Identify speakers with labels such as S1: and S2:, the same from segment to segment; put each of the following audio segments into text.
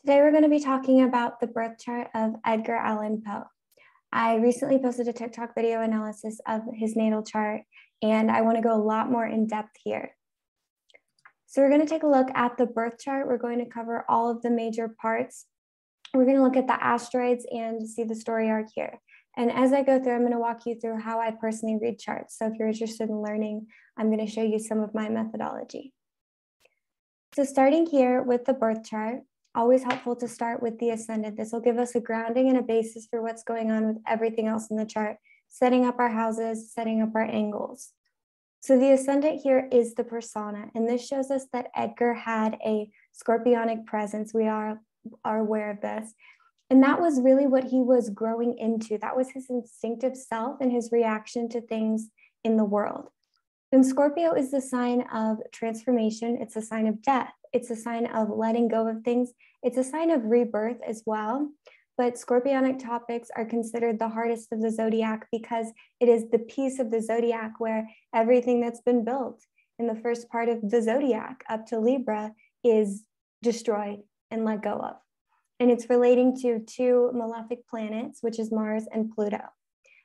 S1: Today we're going to be talking about the birth chart of Edgar Allan Poe. I recently posted a TikTok video analysis of his natal chart, and I want to go a lot more in depth here. So we're going to take a look at the birth chart. We're going to cover all of the major parts. We're going to look at the asteroids and see the story arc here. And as I go through, I'm going to walk you through how I personally read charts. So if you're interested in learning, I'm going to show you some of my methodology. So starting here with the birth chart, always helpful to start with the ascendant. This will give us a grounding and a basis for what's going on with everything else in the chart, setting up our houses, setting up our angles. So the ascendant here is the persona, and this shows us that Edgar had a scorpionic presence. We are aware of this. And that was really what he was growing into. That was his instinctive self and his reaction to things in the world. And Scorpio is the sign of transformation. It's a sign of death. It's a sign of letting go of things. It's a sign of rebirth as well. But scorpionic topics are considered the hardest of the zodiac because it is the piece of the zodiac where everything that's been built in the first part of the zodiac up to Libra is destroyed and let go of. And it's relating to two malefic planets, which is Mars and Pluto.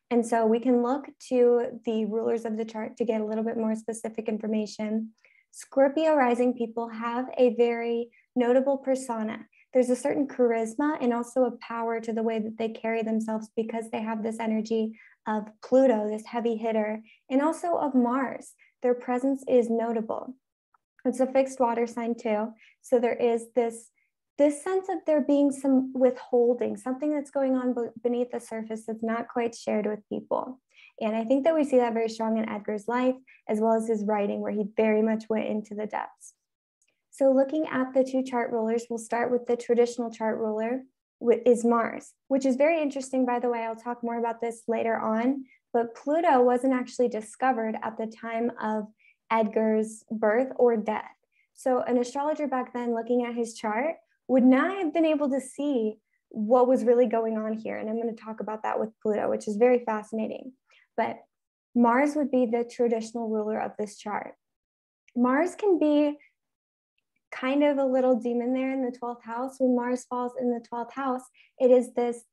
S1: And so we can look to the rulers of the chart to get a little bit more specific information. Scorpio rising people have a very notable persona. There's a certain charisma and also a power to the way that they carry themselves because they have this energy of Pluto, this heavy hitter, and also of Mars. Their presence is notable. It's a fixed water sign too. So there is this sense of there being some withholding, something that's going on beneath the surface that's not quite shared with people. And I think that we see that very strong in Edgar's life, as well as his writing, where he very much went into the depths. So looking at the two chart rulers, we'll start with the traditional chart ruler, which is Mars, which is very interesting, by the way. I'll talk more about this later on, but Pluto wasn't actually discovered at the time of Edgar's birth or death. So an astrologer back then looking at his chart would not have been able to see what was really going on here. And I'm going to talk about that with Pluto, which is very fascinating. But Mars would be the traditional ruler of this chart. Mars can be kind of a little demon there in the 12th house. When Mars falls in the 12th house, it is this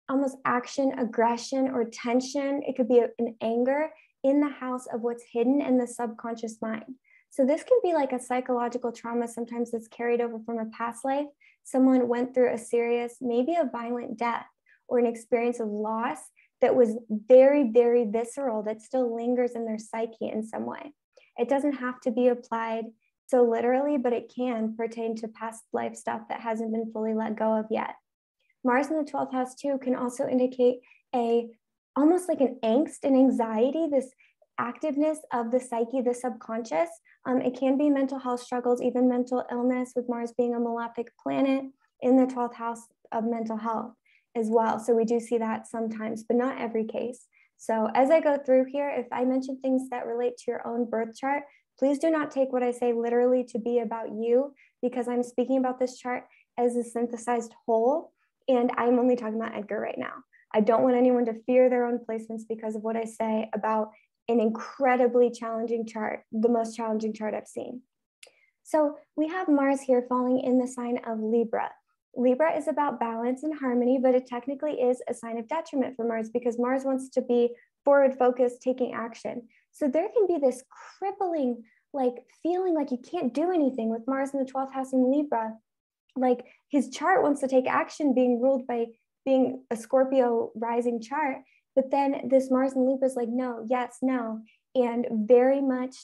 S1: almost action, aggression, or tension. It could be an anger in the house of what's hidden in the subconscious mind. So this can be like a psychological trauma. Sometimes it's carried over from a past life. Someone went through a serious, maybe a violent death or an experience of loss that was very, very visceral, that still lingers in their psyche in some way. It doesn't have to be applied so literally, but it can pertain to past life stuff that hasn't been fully let go of yet. Mars in the 12th house too can also indicate almost like an angst and anxiety, this activeness of the psyche, the subconscious. It can be mental health struggles, even mental illness, with Mars being a malefic planet in the 12th house of mental health as well. So we do see that sometimes, but not every case. So as I go through here, if I mention things that relate to your own birth chart, please do not take what I say literally to be about you, because I'm speaking about this chart as a synthesized whole, and I'm only talking about Edgar right now. I don't want anyone to fear their own placements because of what I say about an incredibly challenging chart, the most challenging chart I've seen. So we have Mars here falling in the sign of Libra. Libra is about balance and harmony, but it technically is a sign of detriment for Mars because Mars wants to be forward focused, taking action. So there can be this crippling, feeling like you can't do anything with Mars in the 12th house in Libra. Like his chart wants to take action, being ruled by being a Scorpio rising chart. But then this Mars in Libra is like, no, yes, no. And very much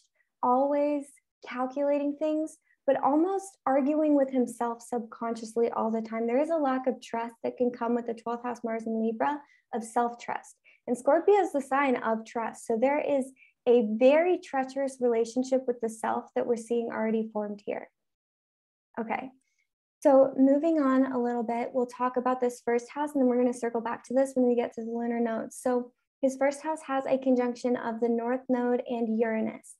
S1: always calculating things, but almost arguing with himself subconsciously all the time. There is a lack of trust that can come with the 12th house Mars in Libra, of self-trust. And Scorpio is the sign of trust. So there is a very treacherous relationship with the self that we're seeing already formed here. Okay. So moving on a little bit, we'll talk about this first house, and then we're going to circle back to this when we get to the lunar nodes. So his first house has a conjunction of the North Node and Uranus.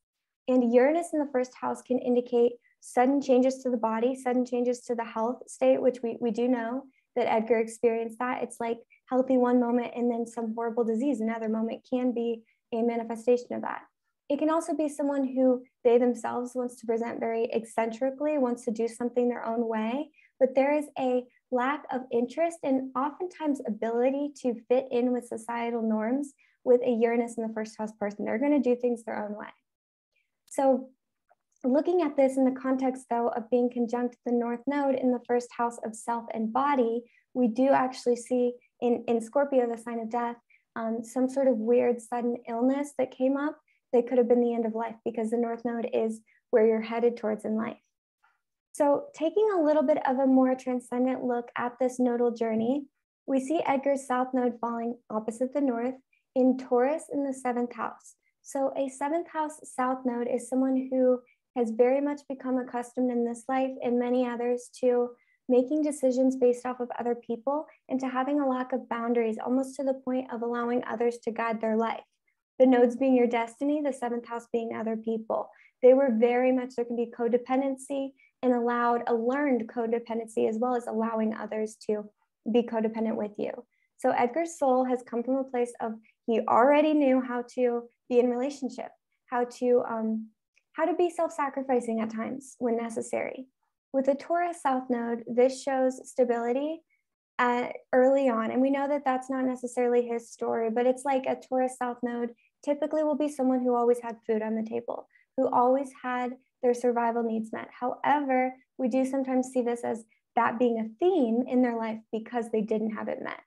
S1: And Uranus in the first house can indicate sudden changes to the body, sudden changes to the health state, which we do know that Edgar experienced that. It's like healthy one moment and then some horrible disease another moment can be a manifestation of that. It can also be someone who they themselves wants to present very eccentrically, wants to do something their own way, but there is a lack of interest and oftentimes ability to fit in with societal norms with a Uranus in the first house person. They're going to do things their own way. So looking at this in the context, though, of being conjunct the North Node in the first house of self and body, we do actually see in Scorpio, the sign of death, some sort of weird sudden illness that came up that could have been the end of life, because the North Node is where you're headed towards in life. So taking a little bit of a more transcendent look at this nodal journey, we see Edgar's South Node falling opposite the North in Taurus in the 7th house. So a 7th house South Node is someone who has very much become accustomed in this life and many others to making decisions based off of other people and to having a lack of boundaries, almost to the point of allowing others to guide their life. The nodes being your destiny, the 7th house being other people. They were very much, there can be codependency and a learned codependency, as well as allowing others to be codependent with you. So Edgar's soul has come from a place of, he already knew how to be in relationship, how to be self-sacrificing at times when necessary. With the Taurus South Node, this shows stability early on. And we know that that's not necessarily his story, but it's like a Taurus South Node typically will be someone who always had food on the table, who always had their survival needs met. However, we do sometimes see this as that being a theme in their life because they didn't have it met.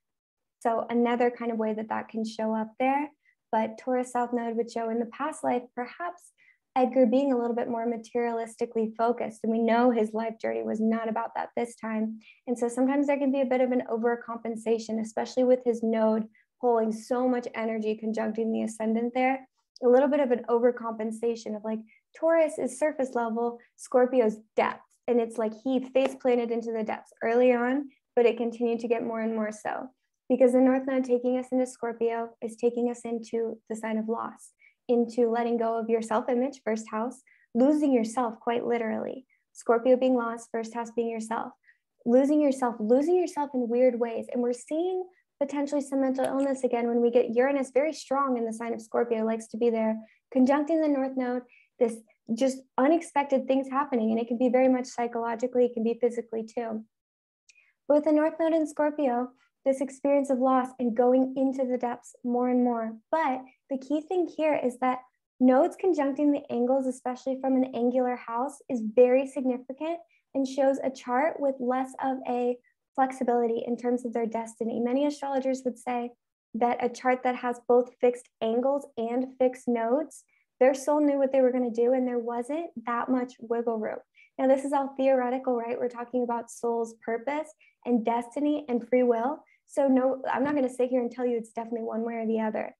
S1: So another kind of way that that can show up there, but Taurus South Node would show in the past life, perhaps Edgar being a little bit more materialistically focused. And we know his life journey was not about that this time. And so sometimes there can be a bit of an overcompensation, especially with his node pulling so much energy conjuncting the ascendant there, a little bit of an overcompensation of like, Taurus is surface level, Scorpio's depth. And it's like he face planted into the depths early on, but it continued to get more and more so. Because the North Node taking us into Scorpio is taking us into the sign of loss, into letting go of your self-image, first house, losing yourself quite literally. Scorpio being lost, first house being yourself, losing yourself in weird ways. And we're seeing potentially some mental illness again when we get Uranus very strong in the sign of Scorpio, likes to be there, conjuncting the North Node, this just unexpected things happening. And it can be very much psychologically, it can be physically too. But with the North Node in Scorpio, this experience of loss and going into the depths more and more. But the key thing here is that nodes conjuncting the angles, especially from an angular house, is very significant and shows a chart with less of a flexibility in terms of their destiny. Many astrologers would say that a chart that has both fixed angles and fixed nodes, their soul knew what they were going to do, and there wasn't that much wiggle room. Now, this is all theoretical, right? We're talking about soul's purpose and destiny and free will. So no, I'm not going to sit here and tell you it's definitely one way or the other.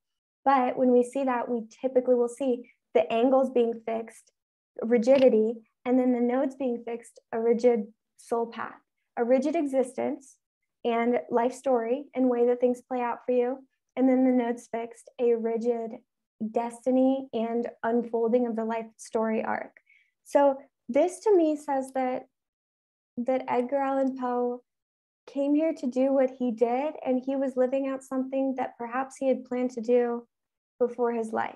S1: But when we see that, we typically will see the angles being fixed, rigidity, and then the nodes being fixed, a rigid soul path, a rigid existence and life story and way that things play out for you. And then the nodes fixed, a rigid destiny and unfolding of the life story arc. So this to me says that Edgar Allan Poe came here to do what he did, and he was living out something that perhaps he had planned to do before his life.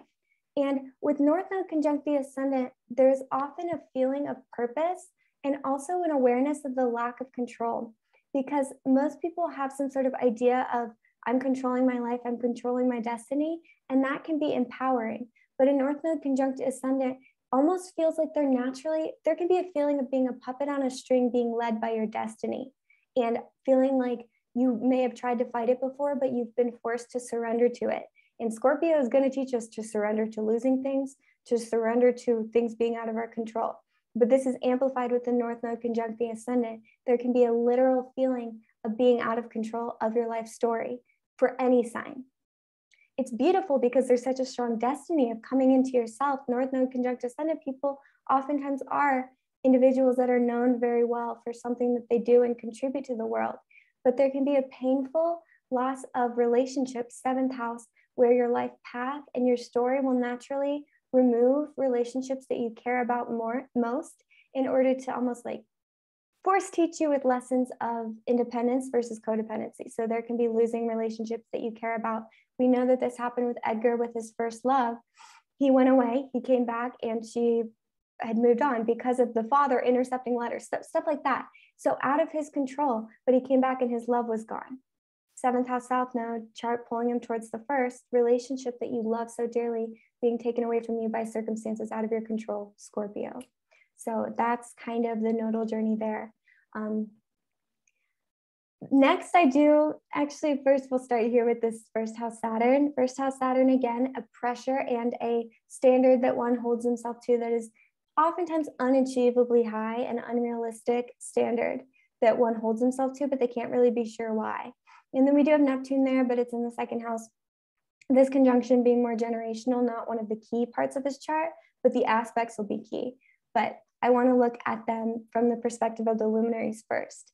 S1: And with North Node conjunct the ascendant, there's often a feeling of purpose and also an awareness of the lack of control, because most people have some sort of idea of, I'm controlling my life, I'm controlling my destiny, and that can be empowering. But a North Node conjunct ascendant almost feels like there can be a feeling of being a puppet on a string being led by your destiny, and feeling like you may have tried to fight it before, but you've been forced to surrender to it. And Scorpio is going to teach us to surrender to losing things, to surrender to things being out of our control. But this is amplified with the North Node conjunct the ascendant. There can be a literal feeling of being out of control of your life story for any sign. It's beautiful because there's such a strong destiny of coming into yourself. North Node conjunct ascendant people oftentimes are individuals that are known very well for something that they do and contribute to the world. But there can be a painful loss of relationships, 7th house, where your life path and your story will naturally remove relationships that you care about most in order to almost like force teach you with lessons of independence versus codependency. So there can be losing relationships that you care about. We know that this happened with Edgar with his first love. He went away, he came back, and she had moved on because of the father intercepting letters, stuff like that. So out of his control, but he came back and his love was gone. 7th house south node, chart pulling him towards the first, relationship that you love so dearly being taken away from you by circumstances out of your control, Scorpio. So that's kind of the nodal journey there. Next, first we'll start here with this 1st house Saturn. 1st house Saturn, again, a pressure and a standard that one holds himself to that is oftentimes unachievably high and unrealistic standard that one holds himself to, but they can't really be sure why. And then we do have Neptune there, but it's in the 2nd house. This conjunction being more generational, not one of the key parts of his chart, but the aspects will be key. But I want to look at them from the perspective of the luminaries first.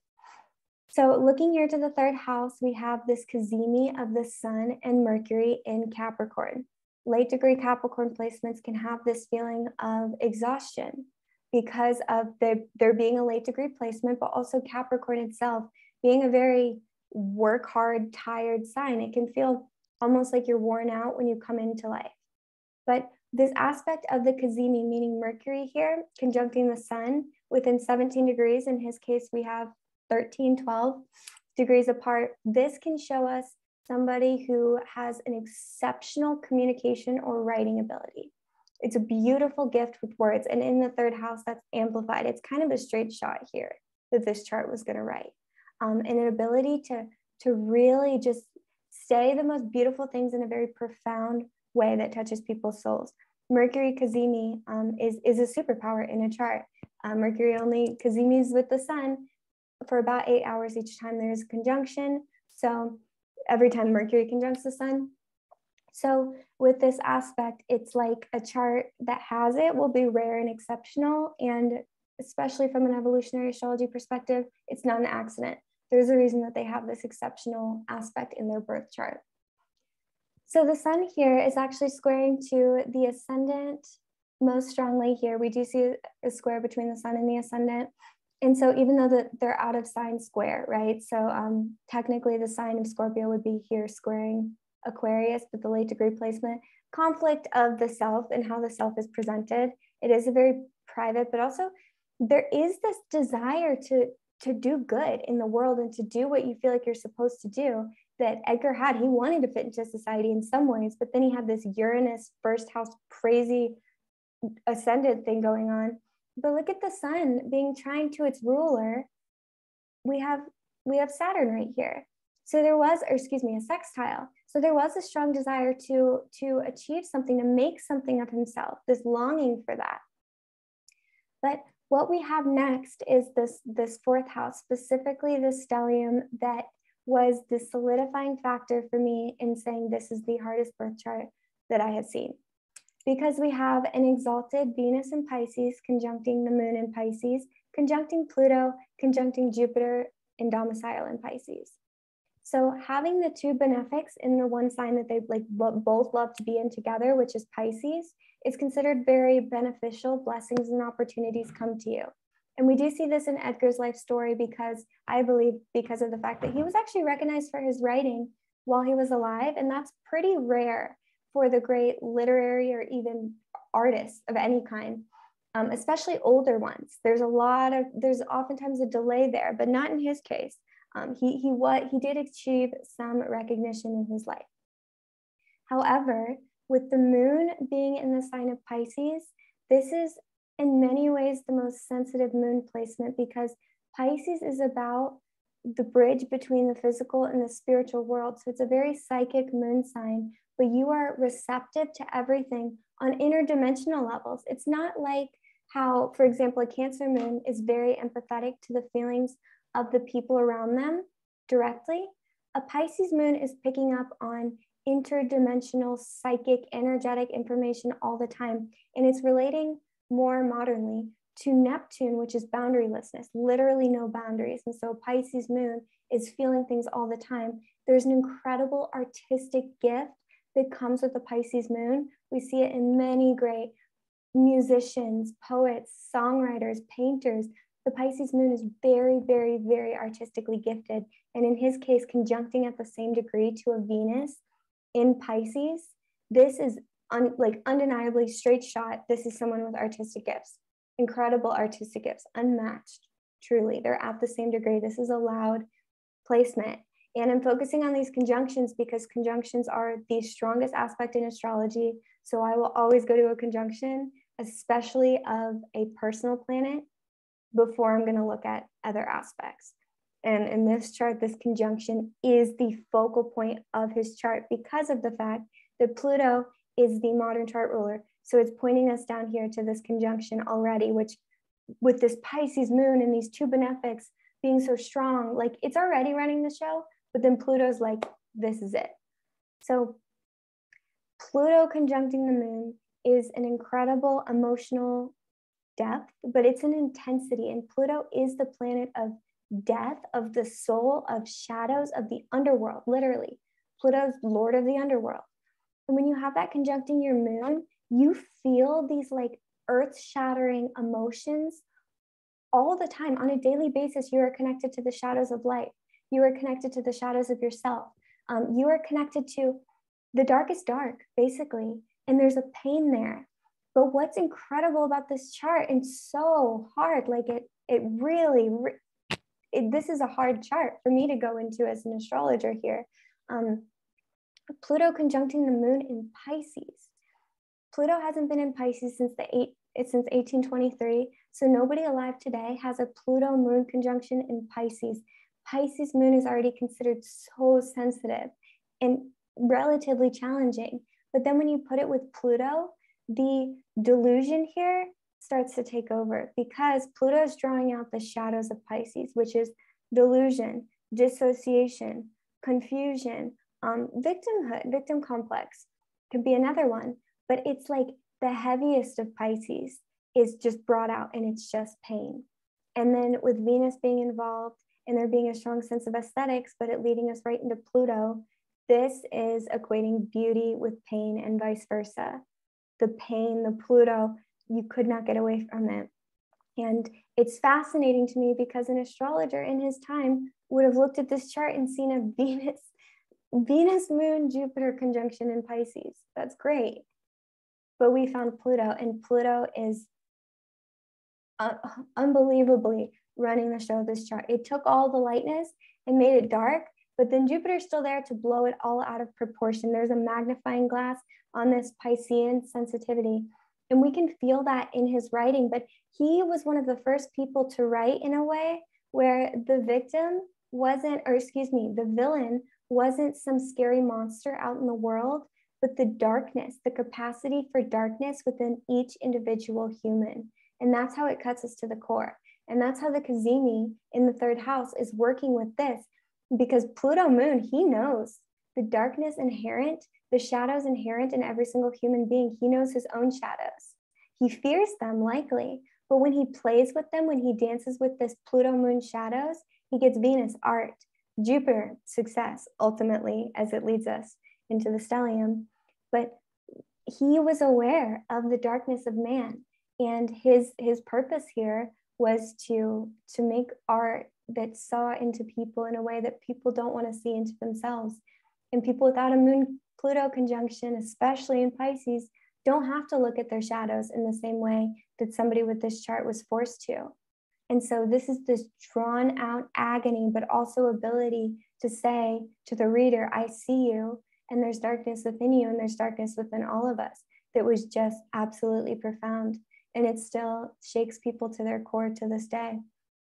S1: So looking here to the 3rd house, we have this cazimi of the Sun and Mercury in Capricorn. Late degree Capricorn placements can have this feeling of exhaustion because of there being a late degree placement, but also Capricorn itself being a very work hard, tired sign. It can feel almost like you're worn out when you come into life. But this aspect of the cazimi, meaning Mercury here, conjuncting the Sun within 17 degrees, in his case, we have 13, 12 degrees apart. This can show us somebody who has an exceptional communication or writing ability. It's a beautiful gift with words. And in the 3rd house, that's amplified. It's kind of a straight shot here that this chart was going to write. And an ability to really just say the most beautiful things in a very profound way that touches people's souls. Mercury cazimi is a superpower in a chart. Mercury only cazimis with the Sun for about 8 hours each time there's a conjunction. So every time Mercury conjuncts the Sun. So with this aspect, it's like a chart that has it will be rare and exceptional. And especially from an evolutionary astrology perspective, it's not an accident. There's a reason that they have this exceptional aspect in their birth chart. So the Sun here is actually squaring to the ascendant most strongly here. We do see a square between the Sun and the ascendant. And so even though they're out of sign square, right? So technically the sign of Scorpio would be here squaring Aquarius, but the late degree placement, conflict of the self and how the self is presented. It is a very private, but also there is this desire to do good in the world and to do what you feel like you're supposed to do that Edgar had. He wanted to fit into society in some ways, but then he had this Uranus 1st house crazy ascendant thing going on. But look at the Sun being trying to its ruler. We have Saturn right here. So there was, or excuse me, a sextile. So there was a strong desire to achieve something, to make something of himself, this longing for that. But what we have next is this 4th house, specifically the stellium, that was the solidifying factor for me in saying this is the hardest birth chart that I have seen. Because we have an exalted Venus in Pisces conjuncting the moon in Pisces, conjuncting Pluto, conjuncting Jupiter in domicile in Pisces. So having the two benefics in the one sign that they both love to be in together, which is Pisces, is considered very beneficial. Blessings and opportunities come to you. And we do see this in Edgar's life story because I believe because of the fact that he was actually recognized for his writing while he was alive. And that's pretty rare for the great literary or even artists of any kind, especially older ones. There's oftentimes a delay there, but not in his case. He did achieve some recognition in his life. However, with the moon being in the sign of Pisces, this is in many ways the most sensitive moon placement because Pisces is about the bridge between the physical and the spiritual world. So it's a very psychic moon sign, but you are receptive to everything on interdimensional levels. It's not like how, for example, a Cancer moon is very empathetic to the feelings of the people around them directly. A Pisces moon is picking up on interdimensional psychic energetic information all the time, and it's relating more modernly to Neptune, which is boundarylessness, literally no boundaries. And so Pisces moon is feeling things all the time. There's an incredible artistic gift that comes with the Pisces moon. We see it in many great musicians, poets, songwriters, painters. The Pisces moon is very, very, very artistically gifted. And in his case, conjuncting at the same degree to a Venus in Pisces, this is undeniably straight shot. This is someone with artistic gifts. incredible artistic gifts, unmatched, truly. They're at the same degree. This is a loud placement. And I'm focusing on these conjunctions because conjunctions are the strongest aspect in astrology. So I will always go to a conjunction, especially of a personal planet, before I'm going to look at other aspects. And in this chart, this conjunction is the focal point of his chart because of the fact that Pluto is the modern chart ruler. So it's pointing us down here to this conjunction already, which with this Pisces moon and these two benefics being so strong, like it's already running the show, but then Pluto's like, this is it. So Pluto conjuncting the moon is an incredible emotional depth, but it's an intensity. And Pluto is the planet of death, of the soul, of shadows, of the underworld, literally. Pluto's lord of the underworld. And when you have that conjuncting your moon, you feel these like earth-shattering emotions all the time. On a daily basis, you are connected to the shadows of life. You are connected to the shadows of yourself. You are connected to the darkest dark, basically. And there's a pain there. But what's incredible about this chart and so hard, like it really, this is a hard chart for me to go into as an astrologer here. Pluto conjuncting the moon in Pisces. Pluto hasn't been in Pisces since 1823. So nobody alive today has a Pluto moon conjunction in Pisces. Pisces moon is already considered so sensitive and relatively challenging. But then when you put it with Pluto, the delusion here starts to take over because Pluto is drawing out the shadows of Pisces, which is delusion, dissociation, confusion, victimhood, victim complex could be another one. But it's like the heaviest of Pisces is just brought out and it's just pain. And then with Venus being involved and there being a strong sense of aesthetics, but it leading us right into Pluto, this is equating beauty with pain and vice versa. The pain, the Pluto, you could not get away from it. And it's fascinating to me because an astrologer in his time would have looked at this chart and seen a Venus, Moon, Jupiter conjunction in Pisces. That's great. But we found Pluto, and Pluto is unbelievably running the show of this chart. It took all the lightness and made it dark, but then Jupiter's still there to blow it all out of proportion. There's a magnifying glass on this Piscean sensitivity, and we can feel that in his writing. But he was one of the first people to write in a way where the victim wasn't, or excuse me, the villain wasn't some scary monster out in the world, but the darkness, the capacity for darkness within each individual human. And that's how it cuts us to the core. And that's how the Cazimi in the third house is working with this, because Pluto moon, he knows the darkness inherent, the shadows inherent in every single human being. He knows his own shadows. He fears them likely, but when he plays with them, when he dances with this Pluto moon shadows, he gets Venus, art, Jupiter, success, ultimately, as it leads us into the stellium. But he was aware of the darkness of man, and his purpose here was to make art that saw into people in a way that people don't want to see into themselves. And people without a moon Pluto conjunction, especially in Pisces, don't have to look at their shadows in the same way that somebody with this chart was forced to. And so this is this drawn out agony, but also ability to say to the reader, I see you, and there's darkness within you, and there's darkness within all of us. That was just absolutely profound. And it still shakes people to their core to this day.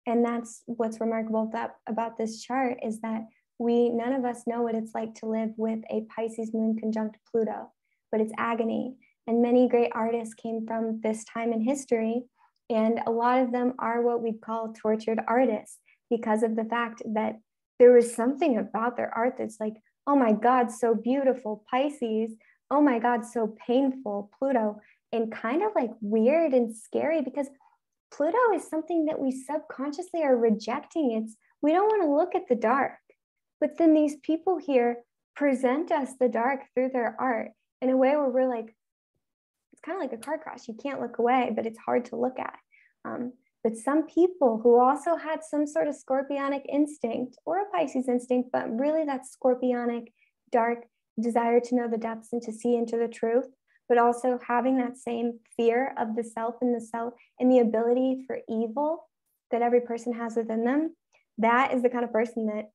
S1: And that's what's remarkable about this chart, is that none of us know what it's like to live with a Pisces moon conjunct Pluto, but it's agony. And many great artists came from this time in history. And a lot of them are what we'd call tortured artists because of the fact that there was something about their art that's like, oh my God, so beautiful, Pisces. Oh my God, so painful, Pluto. And kind of like weird and scary, because Pluto is something that we subconsciously are rejecting. We don't want to look at the dark. But then these people here present us the dark through their art in a way where we're like, it's kind of like a car crash. You can't look away, but it's hard to look at. But some people who also had some sort of scorpionic instinct or a Pisces instinct, but really that scorpionic, dark desire to know the depths and to see into the truth, but also having that same fear of the self and the ability for evil that every person has within them. That is the kind of person that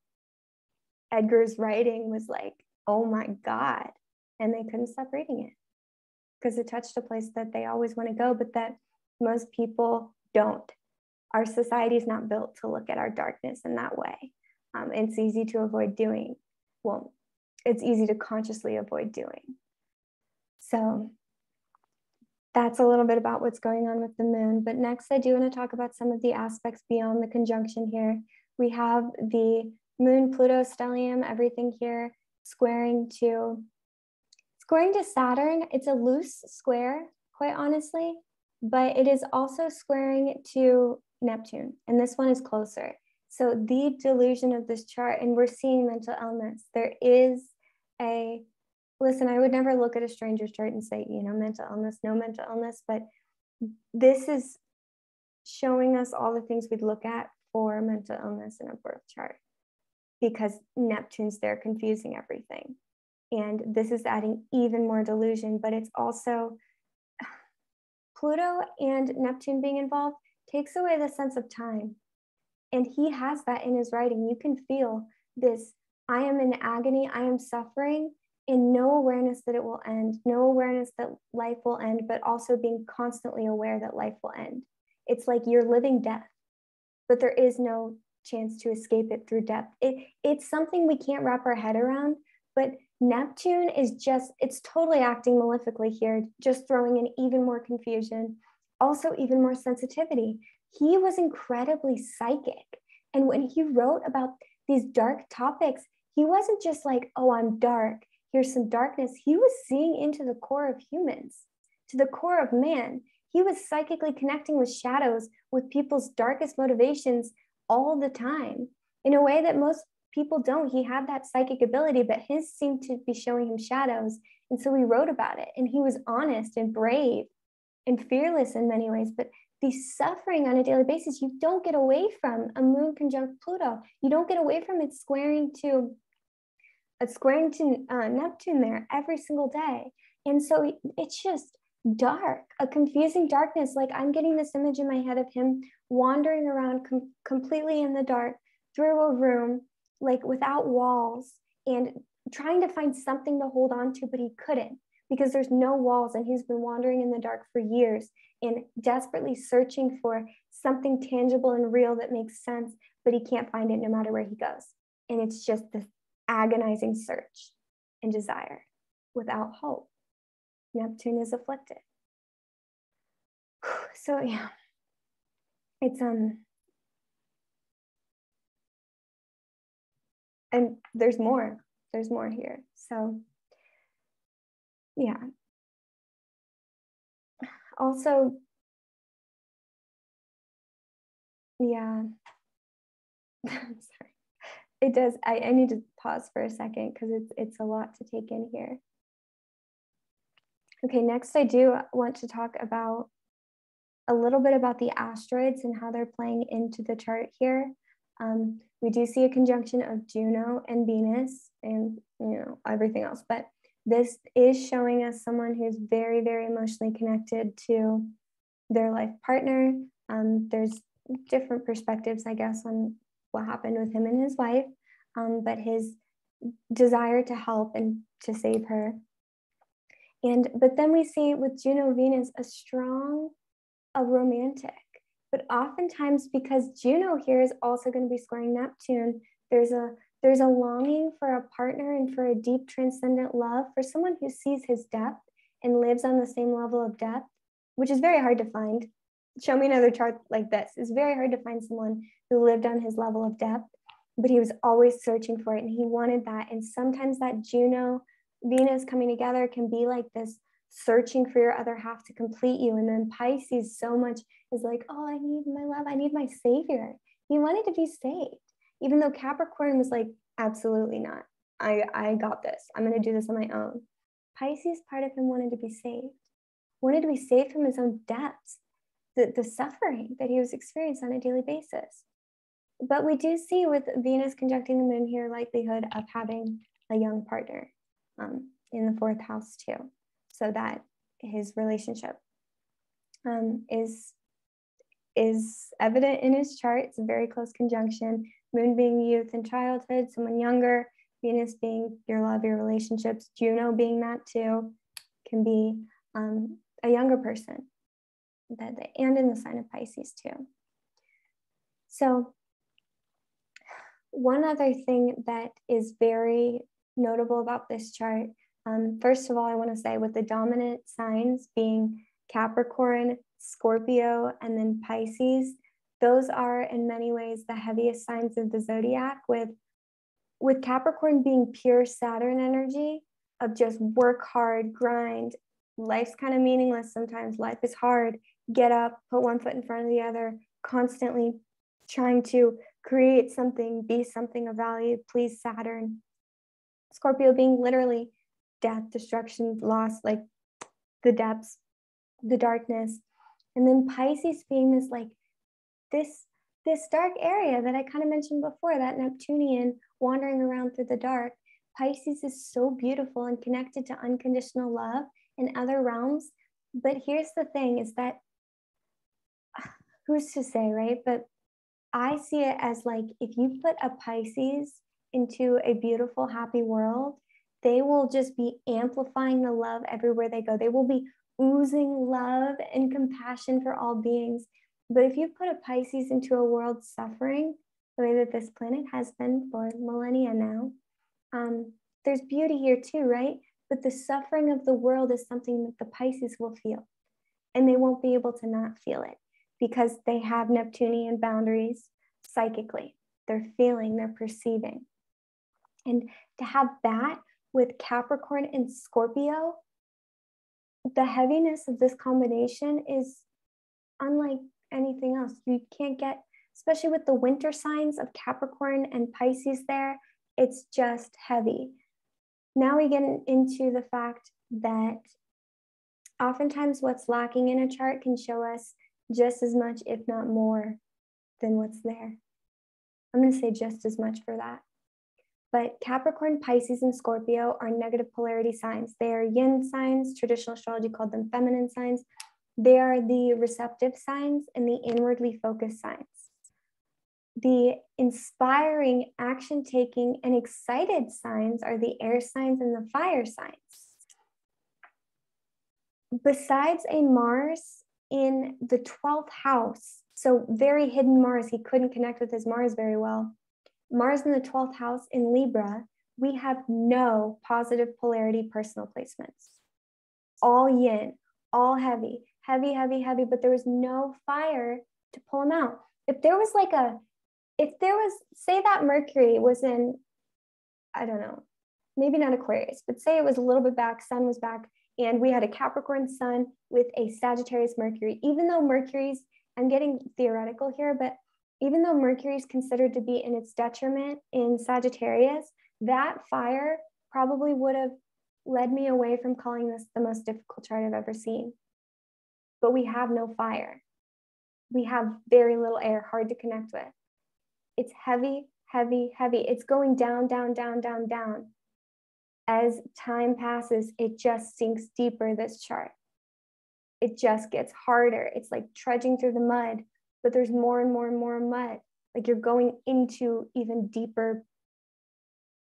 S1: Edgar's writing was like, oh my God. And they couldn't stop reading it because it touched a place that they always want to go, but that most people don't. Our society is not built to look at our darkness in that way. It's easy to avoid doing. Well, it's easy to consciously avoid doing. So that's a little bit about what's going on with the moon. But next, I do want to talk about some of the aspects beyond the conjunction here. We have the moon-Pluto stellium, everything here squaring to Saturn. It's a loose square, quite honestly, but it is also squaring to Neptune, and this one is closer. So the delusion of this chart, and we're seeing mental illness. There is listen, I would never look at a stranger's chart and say, mental illness, no mental illness, but this is showing us all the things we'd look at for mental illness in a birth chart, because Neptune's there confusing everything. And this is adding even more delusion, but it's also Pluto and Neptune being involved takes away the sense of time. And he has that in his writing. You can feel this, I am in agony, I am suffering, and no awareness that it will end, no awareness that life will end, but also being constantly aware that life will end. It's like you're living death, but there is no chance to escape it through death. It's something we can't wrap our head around, but Neptune is it's totally acting malefically here, just throwing in even more confusion, also even more sensitivity. He was incredibly psychic. And when he wrote about these dark topics, he wasn't just like, oh, I'm dark, here's some darkness. He was seeing into the core of humans, to the core of man. He was psychically connecting with shadows, with people's darkest motivations all the time, in a way that most people don't. He had that psychic ability, but his seemed to be showing him shadows. And so he wrote about it. And he was honest and brave and fearless in many ways. But the suffering on a daily basis, you don't get away from a moon conjunct Pluto. You don't get away from it squaring to Neptune there every single day. And so it's just dark, a confusing darkness. Like, I'm getting this image in my head of him wandering around completely in the dark through a room, like without walls, and trying to find something to hold on to, but he couldn't, because there's no walls, and he's been wandering in the dark for years and desperately searching for something tangible and real that makes sense, but he can't find it no matter where he goes. And it's just this agonizing search and desire without hope. Neptune is afflicted. So yeah, it's and there's more here. So yeah. Also, yeah. I'm sorry. It does. I need to pause for a second because it's a lot to take in here. Okay, next I do want to talk about a little bit about the asteroids and how they're playing into the chart here. We do see a conjunction of Juno and Venus and everything else, but this is showing us someone who's very, very emotionally connected to their life partner. There's different perspectives, I guess, on what happened with him and his wife, but his desire to help and to save her. But then we see with Juno Venus a romantic, but oftentimes, because Juno here is also going to be squaring Neptune, there's a longing for a partner and for a deep transcendent love, for someone who sees his depth and lives on the same level of depth, which is very hard to find. Show me another chart like this. It's very hard to find someone who lived on his level of depth, but he was always searching for it, and he wanted that. And sometimes that Juno Venus coming together can be like this searching for your other half to complete you. And then Pisces so much is like, oh, I need my love, I need my savior. He wanted to be saved, even though Capricorn was like, absolutely not. I got this. I'm going to do this on my own. Pisces, part of him wanted to be saved from his own depths, the suffering that he was experiencing on a daily basis. But we do see with Venus conjuncting the moon here, likelihood of having a young partner in the fourth house too. So that his relationship is evident in his chart. It's a very close conjunction. Moon being youth and childhood, someone younger, Venus being your love, your relationships, Juno being that too, can be a younger person, and in the sign of Pisces too. So one other thing that is very notable about this chart, first of all, I want to say with the dominant signs being Capricorn, Scorpio, and then Pisces, those are in many ways the heaviest signs of the zodiac, with Capricorn being pure Saturn energy of just work hard, grind, life's kind of meaningless sometimes, life is hard, get up, put one foot in front of the other, constantly trying to create something, be something of value, please Saturn. Scorpio being literally death, destruction, loss, like the depths, the darkness. And then Pisces being this like this dark area that I kind of mentioned before, that Neptunian wandering around through the dark. Pisces is so beautiful and connected to unconditional love in other realms. But here's the thing is that, who's to say, right? But I see it as like, if you put a Pisces into a beautiful, happy world, they will just be amplifying the love everywhere they go. They will be oozing love and compassion for all beings. But if you put a Pisces into a world suffering, the way that this planet has been for millennia now, there's beauty here too, right? But the suffering of the world is something that the Pisces will feel, and they won't be able to not feel it because they have Neptunian boundaries psychically. They're feeling, they're perceiving. And to have that with Capricorn and Scorpio, the heaviness of this combination is unlike anything else. You can't get, especially with the winter signs of Capricorn and Pisces there, it's just heavy. Now we get into the fact that oftentimes what's lacking in a chart can show us just as much, if not more, than what's there. I'm going to say just as much for that. But Capricorn, Pisces, and Scorpio are negative polarity signs. They are yin signs. Traditional astrology called them feminine signs. They are the receptive signs and the inwardly focused signs. The inspiring, action-taking, and excited signs are the air signs and the fire signs. Besides a Mars in the 12th house, so very hidden Mars, he couldn't connect with his Mars very well. Mars in the 12th house in Libra, we have no positive polarity personal placements. All yin, all heavy, heavy, heavy, heavy, but there was no fire to pull them out. If there was, say that Mercury was in, I don't know, maybe not Aquarius, but say it was a little bit back, Sun was back, and we had a Capricorn Sun with a Sagittarius Mercury, even though Mercury's, I'm getting theoretical here, but even though Mercury is considered to be in its detriment in Sagittarius, that fire probably would have led me away from calling this the most difficult chart I've ever seen. But we have no fire. We have very little air, hard to connect with. It's heavy, heavy, heavy. It's going down, down, down, down, down. As time passes, it just sinks deeper, this chart. It just gets harder. It's like trudging through the mud, but there's more and more and more mud. Like you're going into even deeper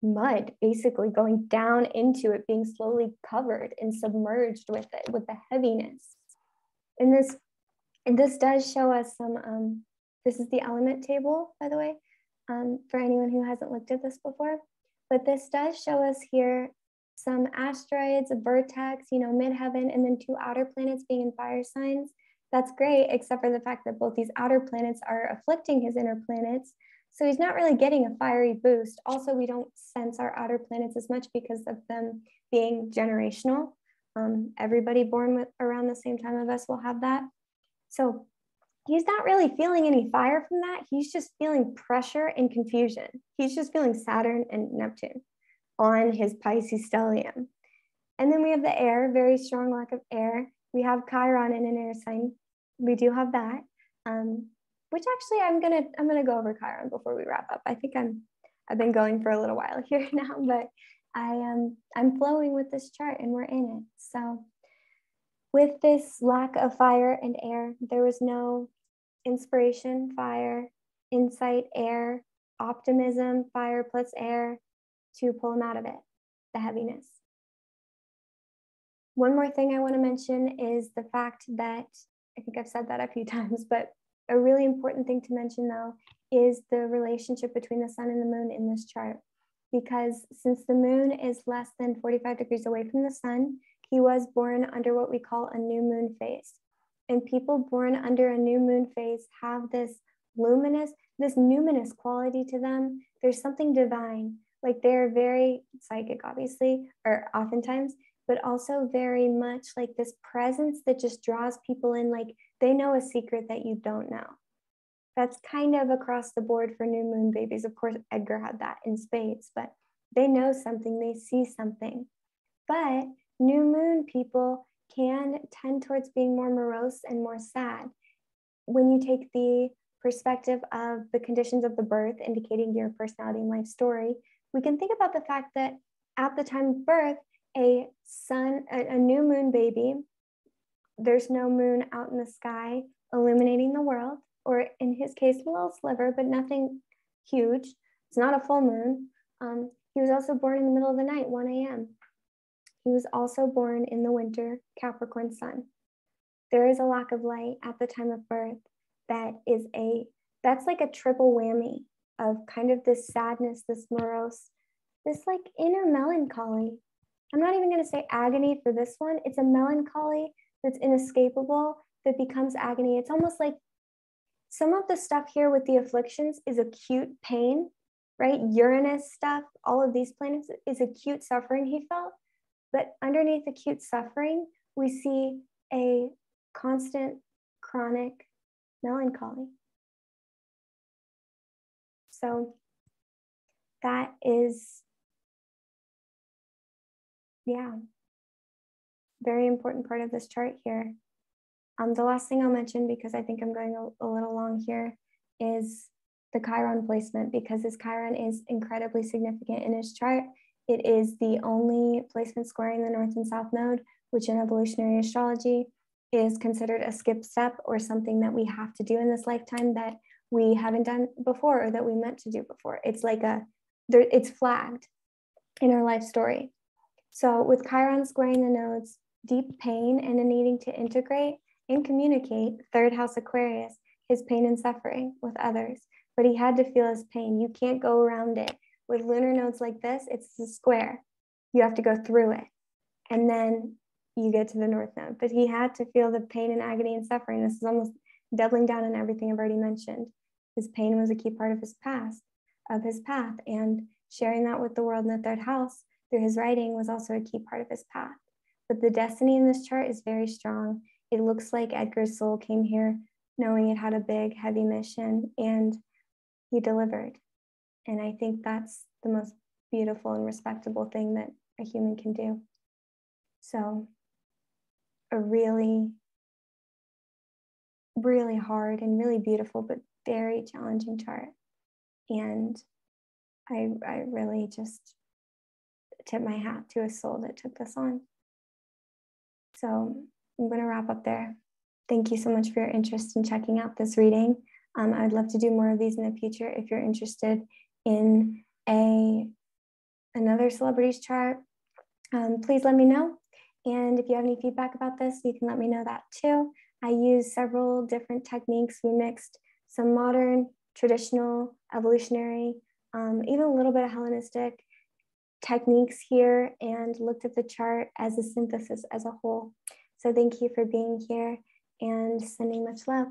S1: mud, basically going down into it, being slowly covered and submerged with it, with the heaviness. And this does show us some, this is the element table, by the way, for anyone who hasn't looked at this before. But this does show us here some asteroids, a vertex, midheaven, and then 2 outer planets being in fire signs. That's great, except for the fact that both these outer planets are afflicting his inner planets. So he's not really getting a fiery boost. Also, we don't sense our outer planets as much because of them being generational. Everybody born around the same time of us will have that. So he's not really feeling any fire from that. He's just feeling pressure and confusion. He's just feeling Saturn and Neptune on his Pisces stellium. And then we have the air, very strong lack of air. We have Chiron in an air sign. We do have that, which actually I'm gonna go over Chiron before we wrap up. I think I've been going for a little while here now, but I'm flowing with this chart and we're in it. So With this lack of fire and air, there was no inspiration, fire, insight, air, optimism, fire plus air to pull him out of it, the heaviness. One more thing I want to mention is the fact that, I think I've said that a few times, but a really important thing to mention though is the relationship between the sun and the moon in this chart. Because since the moon is less than 45 degrees away from the sun, he was born under what we call a new moon phase. And people born under a new moon phase have this numinous quality to them. There's something divine, like they're very psychic, obviously, or oftentimes, but also very much like this presence that just draws people in, like they know a secret that you don't know. That's kind of across the board for new moon babies. Of course, Edgar had that in spades, but they know something, they see something. But new moon people can tend towards being more morose and more sad. When you take the perspective of the conditions of the birth indicating your personality and life story, we can think about the fact that at the time of birth, a new moon baby, there's no moon out in the sky illuminating the world, or in his case, a little sliver, but nothing huge. It's not a full moon. He was also born in the middle of the night, 1 a.m. He was also born in the winter, Capricorn sun. There is a lack of light at the time of birth that's like a triple whammy of kind of this sadness, this morose, this like inner melancholy. I'm not even going to say agony for this one. It's a melancholy that's inescapable that becomes agony. It's almost like some of the stuff here with the afflictions is acute pain, right? Uranus stuff, all of these planets is acute suffering he felt. But underneath acute suffering, we see a constant chronic melancholy. So that is, very important part of this chart here. The last thing I'll mention, because I think I'm going a little long here, is the Chiron placement, because his Chiron is incredibly significant in his chart. It is the only placement squaring the North and South node, which in evolutionary astrology is considered a skip step or something that we have to do in this lifetime that we haven't done before or that we meant to do before. It's like it's flagged in our life story. So with Chiron squaring the nodes, deep pain and a needing to integrate and communicate, third house Aquarius, his pain and suffering with others. But he had to feel his pain. You can't go around it. With lunar nodes like this, it's a square. You have to go through it. And then you get to the North node. But he had to feel the pain and agony and suffering. This is almost doubling down on everything I've already mentioned. His pain was a key part of his path. And sharing that with the world in the third house through his writing was also a key part of his path. But the destiny in this chart is very strong. It looks like Edgar's soul came here knowing it had a big, heavy mission, and he delivered. And I think that's the most beautiful and respectable thing that a human can do. So a really, really hard and really beautiful, but very challenging chart. And I really just tip my hat to a soul that took this on. So I'm going to wrap up there. Thank you so much for your interest in checking out this reading. I would love to do more of these in the future. If you're interested in another celebrity's chart, please let me know. And if you have any feedback about this, you can let me know that too. I use several different techniques. We mixed some modern, traditional, evolutionary, even a little bit of Hellenistic techniques here, and looked at the chart as a synthesis as a whole. So thank you for being here and sending much love.